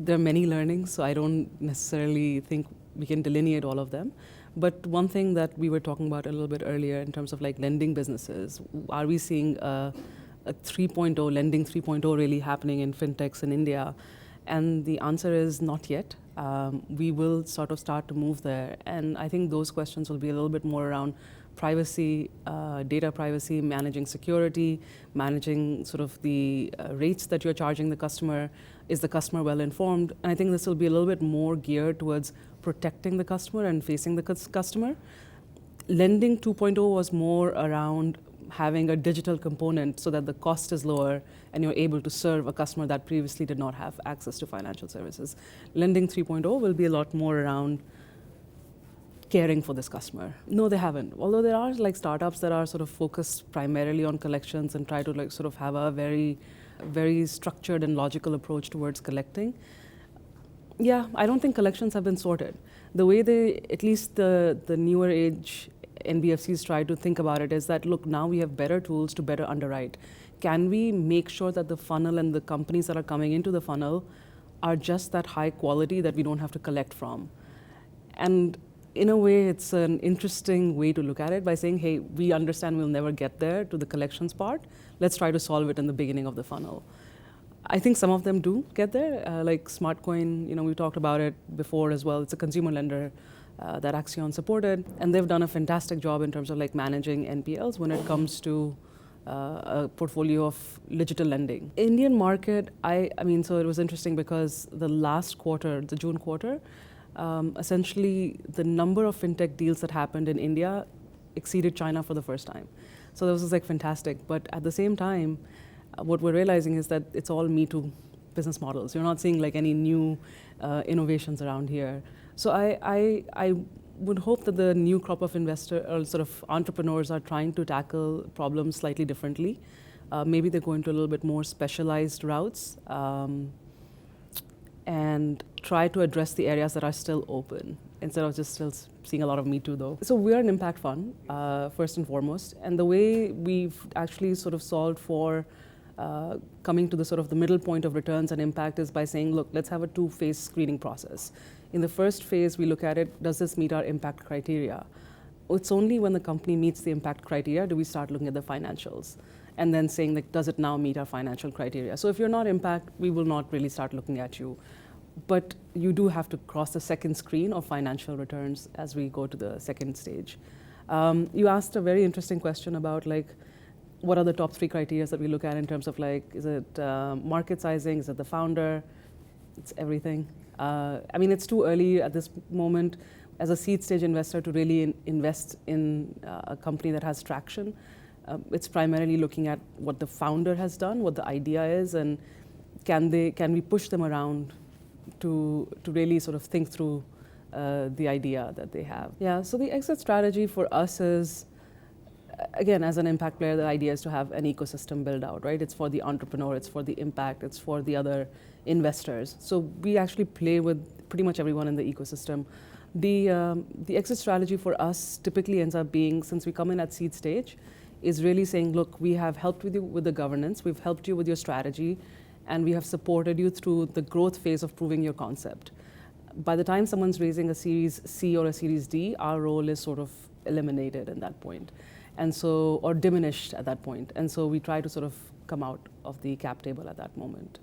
there are many learnings, so I don't necessarily think we can delineate all of them. But one thing that we were talking about a little bit earlier in terms of like lending businesses, are we seeing a 3.0, lending 3.0 really happening in fintechs in India? And the answer is not yet. We will sort of start to move there. And I think those questions will be a little bit more around privacy, data privacy, managing security, managing sort of the rates that you're charging the customer. Is the customer well informed? And I think this will be a little bit more geared towards protecting the customer and facing the customer. Lending 2.0 was more around having a digital component so that the cost is lower and you're able to serve a customer that previously did not have access to financial services. Lending 3.0 will be a lot more around caring for this customer. No, they haven't. Although there are like startups that are sort of focused primarily on collections and try to like sort of have a very structured and logical approach towards collecting. Yeah, I don't think collections have been sorted. The way they, at least the newer age NBFCs try to think about it is that, look, now we have better tools to better underwrite. Can we make sure that the funnel and the companies that are coming into the funnel are just that high quality that we don't have to collect from? And in a way, it's an interesting way to look at it by saying, hey, we understand we'll never get there to the collections part. Let's try to solve it in the beginning of the funnel. I think some of them do get there, like SmartCoin, we talked about it before as well. It's a consumer lender that Accion supported, and they've done a fantastic job in terms of like managing NPLs when it comes to a portfolio of digital lending. Indian market, I mean, so it was interesting because the last quarter, the June quarter, essentially the number of fintech deals that happened in India exceeded China for the first time. So this was like fantastic. But at the same time, what we're realizing is that it's all Me Too business models. You're not seeing like any new innovations around here. So I would hope that the new crop of investor or sort of entrepreneurs are trying to tackle problems slightly differently. Maybe they're going to a little bit more specialized routes and try to address the areas that are still open instead of just still seeing a lot of Me Too though. So we're an impact fund, first and foremost. And the way we've actually sort of solved for coming to the sort of the middle point of returns and impact is by saying, look, let's have a two-phase screening process. In the first phase, we look at it, does this meet our impact criteria? It's only when the company meets the impact criteria do we start looking at the financials and then saying, like, does it now meet our financial criteria? So if you're not impact, we will not really start looking at you. But you do have to cross the second screen of financial returns as we go to the second stage. You asked a very interesting question about, like, what are the top 3 criteria that we look at in terms of, like, is it market sizing, is it the founder? It's everything. I mean, it's too early at this moment as a seed stage investor to really invest in a company that has traction. It's primarily looking at what the founder has done, what the idea is, and can we push them around to really sort of think through the idea that they have. Yeah, so the exit strategy for us is, again, as an impact player, the idea is to have an ecosystem build out, right? It's for the entrepreneur, it's for the impact, it's for the other investors. So we actually play with pretty much everyone in the ecosystem. The exit strategy for us typically ends up being, since we come in at seed stage, is really saying, look, we have helped with you with the governance, we've helped you with your strategy, and we have supported you through the growth phase of proving your concept. By the time someone's raising a Series C or a Series D, our role is sort of eliminated at that point. And so, or diminished at that point. And so we try to sort of come out of the cap table at that moment.